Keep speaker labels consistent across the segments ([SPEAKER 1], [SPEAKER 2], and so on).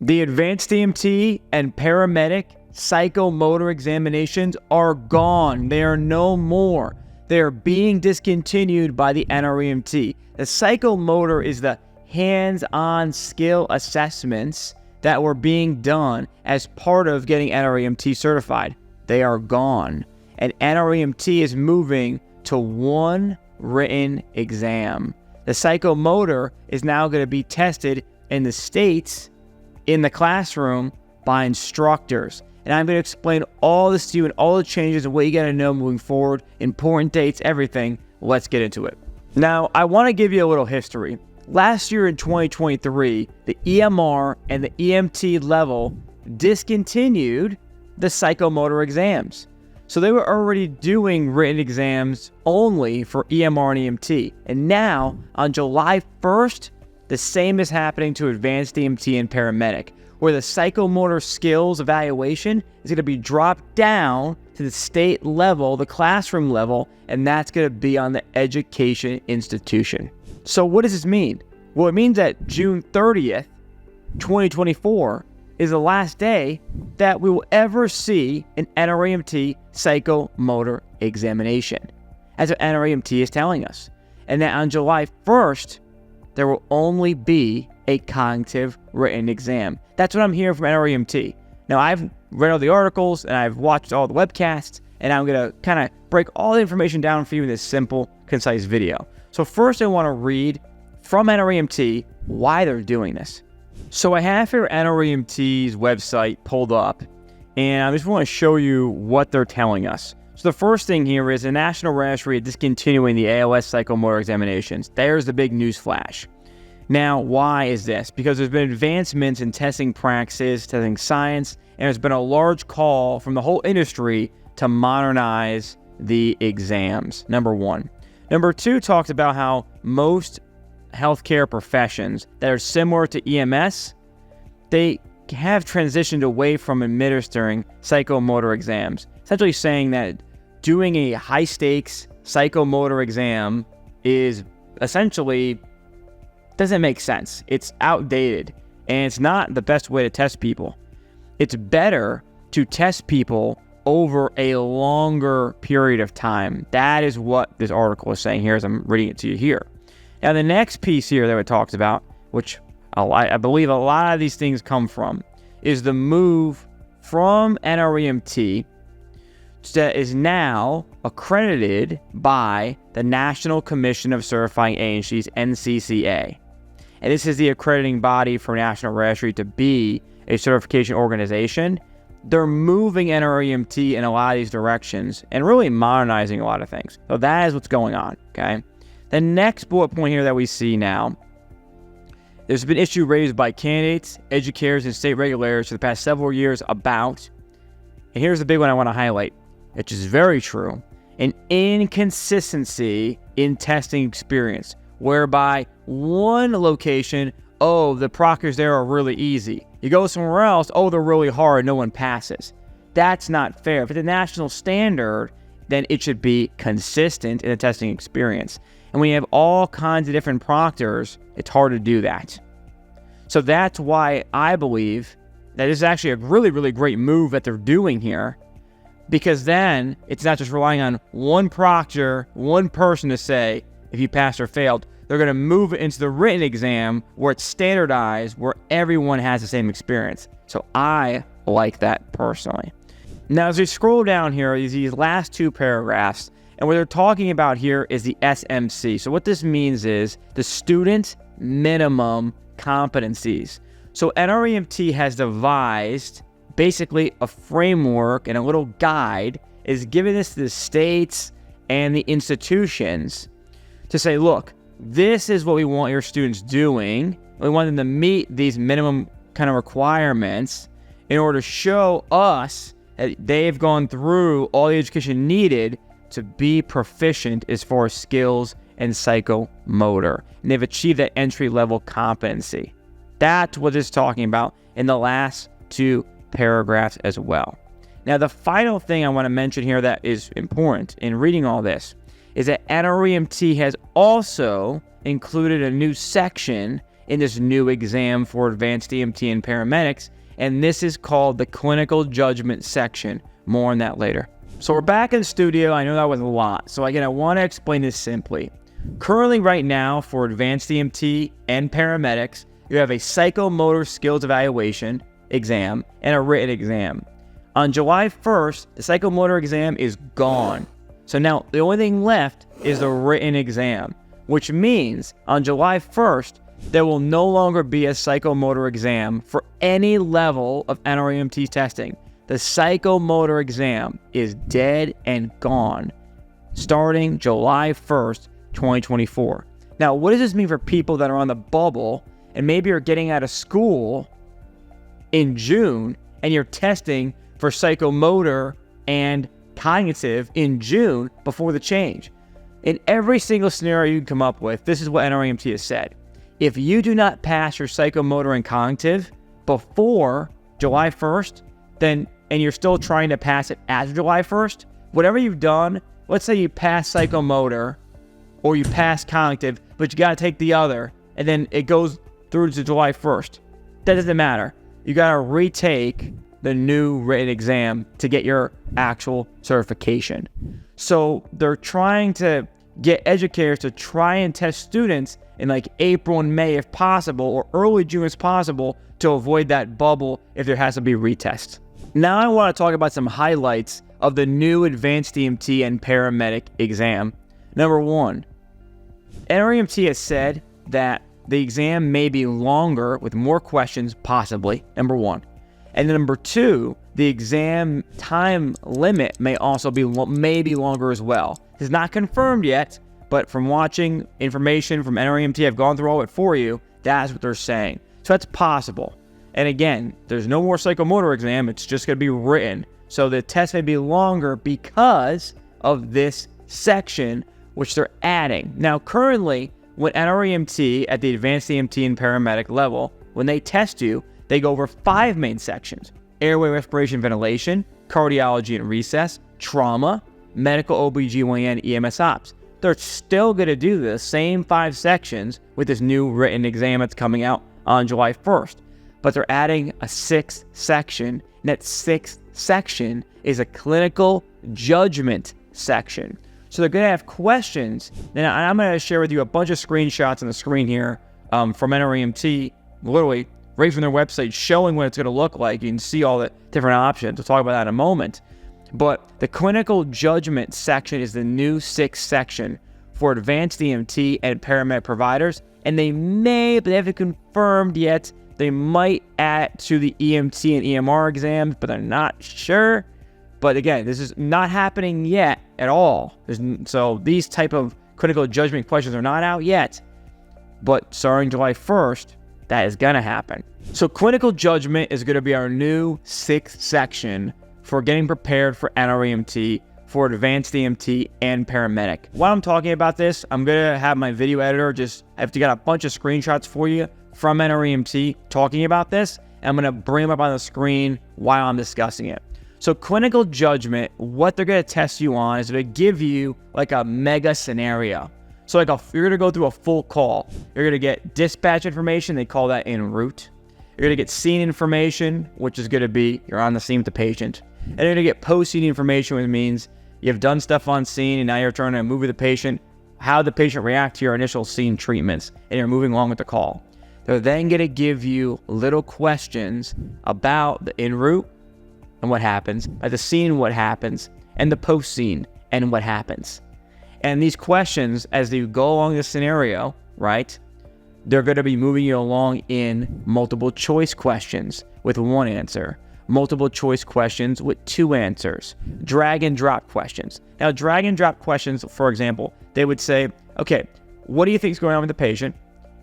[SPEAKER 1] The advanced EMT and paramedic psychomotor examinations are gone. They are no more. They are being discontinued by the NREMT. The psychomotor is the hands-on skill assessments that were being done as part of getting NREMT certified. They are gone. And NREMT is moving to one written exam. The psychomotor is now going to be tested in the States, in the classroom, by instructors. And I'm going to explain all this to you and all the changes and what you got to know moving forward, important dates, everything. Let's get into it. Now, I want to give you a little history. Last year in 2023, the EMR and the EMT level discontinued the psychomotor exams. So they were already doing written exams only for EMR and EMT. And now, on July 1st, the same is happening to advanced EMT and paramedic, where the psychomotor skills evaluation is going to be dropped down to the state level, the classroom level, and that's going to be on the education institution. So what does this mean? Well, it means that June 30th, 2024 is the last day that we will ever see an NREMT psychomotor examination. That's what NREMT is telling us. And that on July 1st, there will only be a cognitive written exam. That's what I'm hearing from NREMT. Now, I've read all the articles and I've watched all the webcasts, and I'm going to kind of break all the information down for you in this simple, concise video. So first, I want to read from NREMT why they're doing this. So I have here NREMT's website pulled up, and I just want to show you what they're telling us. So the first thing here is the National Registry discontinuing the ALS psychomotor examinations. There's the big news flash. Now, why is this? Because there's been advancements in testing practices, testing science, and there's been a large call from the whole industry to modernize the exams, number one. Number two talks about how most healthcare professions that are similar to EMS, they have transitioned away from administering psychomotor exams, essentially saying that doing a high-stakes psychomotor exam is essentially doesn't make sense. It's outdated, and it's not the best way to test people. It's better to test people over a longer period of time. That is what this article is saying here as I'm reading it to you here. Now, the next piece here that it talks about, which I believe a lot of these things come from, is the move from NREMT that is now accredited by the National Commission of Certifying Agencies, NCCA. And this is the accrediting body for National Registry to be a certification organization. They're moving NREMT in a lot of these directions and really modernizing a lot of things. So that is what's going on, okay? The next bullet point here that we see now, there's been issue raised by candidates, educators, and state regulators for the past several years about, and here's the big one I want to highlight, which is very true, an inconsistency in testing experience, whereby one location, oh, the proctors there are really easy. You go somewhere else, oh, they're really hard, no one passes. That's not fair. If it's a national standard, then it should be consistent in the testing experience. And when you have all kinds of different proctors, it's hard to do that. So that's why I believe that this is actually a really, really great move that they're doing here, because then it's not just relying on one proctor, one person to say if you passed or failed. They're going to move it into the written exam where it's standardized, where everyone has the same experience. So I like that personally. Now, as we scroll down here, these last two paragraphs, and what they're talking about here is the SMC. So what this means is the student minimum competencies. So NREMT has devised basically a framework and a little guide, is giving this to the states and the institutions to say, look, this is what we want your students doing. We want them to meet these minimum kind of requirements in order to show us that they've gone through all the education needed to be proficient as far as skills and psychomotor. And they've achieved that entry-level competency. That's what it's talking about in the last two paragraphs as well. Now, the final thing I want to mention here that is important in reading all this is that NREMT has also included a new section in this new exam for advanced EMT and paramedics, and this is called the clinical judgment section. More on that later. So we're back in the studio. I know that was a lot. So again, I want to explain this simply. Currently right now for advanced EMT and paramedics, you have a psychomotor skills evaluation exam and a written exam. On July 1st, the psychomotor exam is gone. So now the only thing left is the written exam, which means on July 1st, there will no longer be a psychomotor exam for any level of NREMT testing. The psychomotor exam is dead and gone starting July 1st, 2024. Now, what does this mean for people that are on the bubble and maybe you're getting out of school in June and you're testing for psychomotor and cognitive in June before the change? In every single scenario you can come up with, this is what NREMT has said. If you do not pass your psychomotor and cognitive before July 1st, and you're still trying to pass it after July 1st, whatever you've done, let's say you pass psychomotor or you pass cognitive, but you got to take the other, and then it goes through to July 1st. That doesn't matter. You got to retake the new written exam to get your actual certification. So they're trying to get educators to try and test students in like April and May if possible, or early June as possible, to avoid that bubble if there has to be retests. Now I want to talk about some highlights of the new advanced EMT and paramedic exam. Number one, NREMT has said that the exam may be longer with more questions, possibly, number one. And number two, the exam time limit may also be maybe longer as well. It's not confirmed yet, but from watching information from NREMT, I've gone through all of it for you, that's what they're saying. So that's possible. And again, there's no more psychomotor exam, it's just going to be written. So the test may be longer because of this section, which they're adding. Now, currently, when NREMT at the advanced EMT and paramedic level, when they test you, they go over 5 main sections: airway, respiration, ventilation, cardiology and recess, trauma, medical, OBGYN, EMS ops. They're still going to do the same 5 sections with this new written exam that's coming out on July 1st. But they're adding a 6th section, and that 6th section is a clinical judgment section. So they're going to have questions. Now, I'm going to share with you a bunch of screenshots on the screen here from NREMT, literally right from their website, showing what it's going to look like. You can see all the different options. We'll talk about that in a moment. But the clinical judgment section is the new 6th section for advanced EMT and paramedic providers, and they haven't confirmed yet, they might add it to the EMT and EMR exams, but they're not sure. But again, this is not happening yet at all. So these type of clinical judgment questions are not out yet, but starting July 1st, that is going to happen. So clinical judgment is going to be our new 6th section for getting prepared for NREMT for advanced EMT and paramedic. While I'm talking about this, I'm going to have my video editor I have to get a bunch of screenshots for you from NREMT talking about this, and I'm going to bring them up on the screen while I'm discussing it. So clinical judgment, what they're going to test you on is to give you like a mega scenario. So like you're going to go through a full call. You're going to get dispatch information. They call that en route. You're going to get scene information, which is going to be you're on the scene with the patient. And you're going to get post-scene information, which means you've done stuff on scene and now you're trying to move with the patient, how the patient react to your initial scene treatments, and you're moving along with the call. They're then going to give you little questions about the en route and what happens, at the scene what happens, and the post-scene and what happens. And these questions, as you go along the scenario, right, they're going to be moving you along in multiple choice questions with 1 answer, multiple choice questions with 2 answers, drag and drop questions. Now, drag and drop questions, for example, they would say, okay, what do you think is going on with the patient?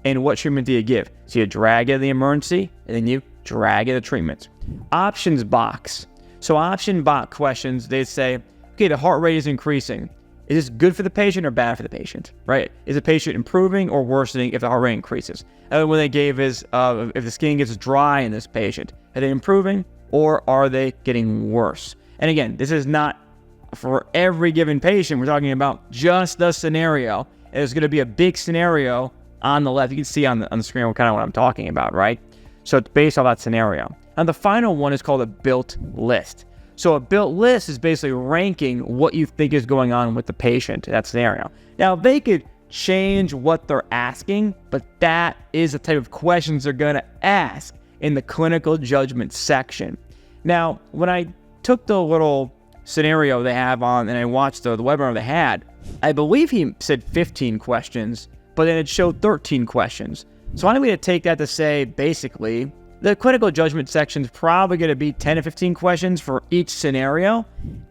[SPEAKER 1] And what treatment do you give? So you drag in the emergency, and then you drag in the treatments. Options box. So option box questions, they say, okay, the heart rate is increasing. Is this good for the patient or bad for the patient, right? Is the patient improving or worsening if the heart rate increases? And what they gave is, if the skin gets dry in this patient, are they improving or are they getting worse? And again, this is not for every given patient. We're talking about just the scenario. There's going to be a big scenario on the left, you can see on the screen kind of what I'm talking about, right? So it's based on that scenario. And the final one is called a built list. So a built list is basically ranking what you think is going on with the patient in that scenario. Now, they could change what they're asking, but that is the type of questions they're going to ask in the clinical judgment section. Now, when I took the little scenario they have on and I watched the webinar they had, I believe he said 15 questions, but then it showed 13 questions. So I'm going to take that to say, basically, the clinical judgment section is probably going to be 10 to 15 questions for each scenario,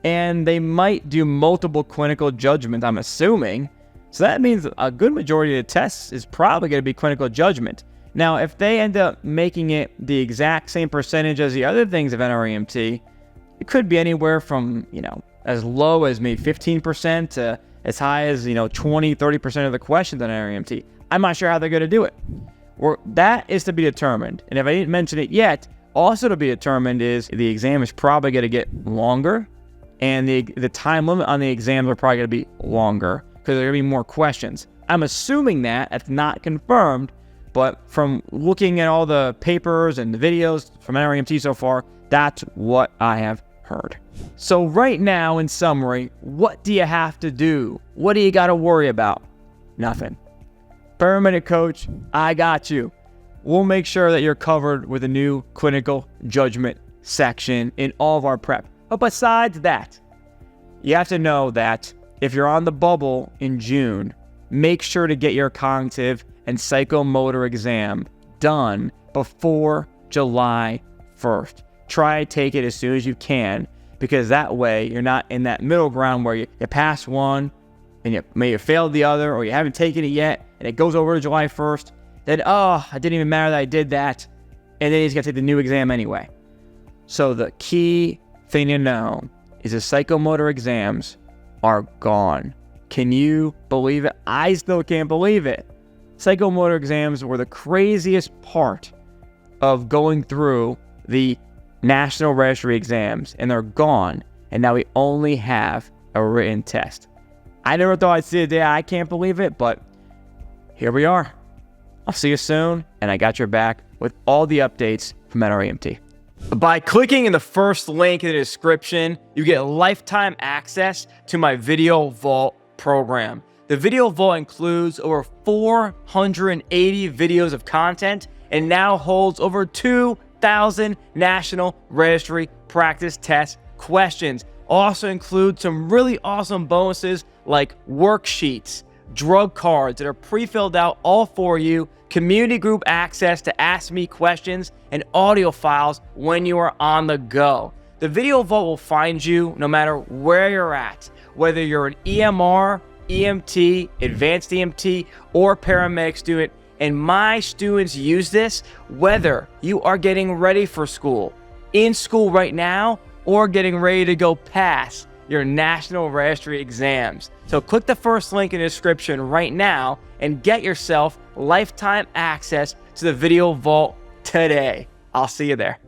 [SPEAKER 1] and they might do multiple clinical judgment, I'm assuming. So that means a good majority of the tests is probably going to be clinical judgment. Now, if they end up making it the exact same percentage as the other things of NREMT, it could be anywhere from, as low as maybe 15% to as high as, 20, 30% of the questions on NREMT. I'm not sure how they're going to do it. That is to be determined. And if I didn't mention it yet, also to be determined is the exam is probably going to get longer, and the time limit on the exams are probably going to be longer because there are going to be more questions. I'm assuming that. That's not confirmed, but from looking at all the papers and the videos from NREMT so far, that's what I have heard. So right now, in summary, what do you have to do? What do you got to worry about? Nothing. Paramedic coach, I got you. We'll make sure that you're covered with a new clinical judgment section in all of our prep. But besides that, you have to know that if you're on the bubble in June, make sure to get your cognitive and psychomotor exam done before July 1st. Try to take it as soon as you can, because that way you're not in that middle ground where you pass one and you may have failed the other, or you haven't taken it yet and it goes over to July 1st. Then, it didn't even matter that I did that. And then he's got to take the new exam anyway. So the key thing to know is the psychomotor exams are gone. Can you believe it? I still can't believe it. Psychomotor exams were the craziest part of going through the National Registry exams, and they're gone. And now we only have a written test. I never thought I'd see a day. I can't believe it, but here we are. I'll see you soon, and I got your back with all the updates from NREMT. By clicking in the first link in the description, you get lifetime access to my Video Vault program. The Video Vault includes over 480 videos of content and now holds over 2,000 National Registry practice test questions. Also includes some really awesome bonuses like worksheets, drug cards that are pre-filled out all for you, community group access to ask me questions, and audio files when you are on the go. The Video Vault will find you no matter where you're at, whether you're an EMR, EMT, advanced EMT, or paramedic student, and my students use this whether you are getting ready for school, in school right now, or getting ready to go past your National Registry exams. So click the first link in the description right now and get yourself lifetime access to the Video Vault today. I'll see you there.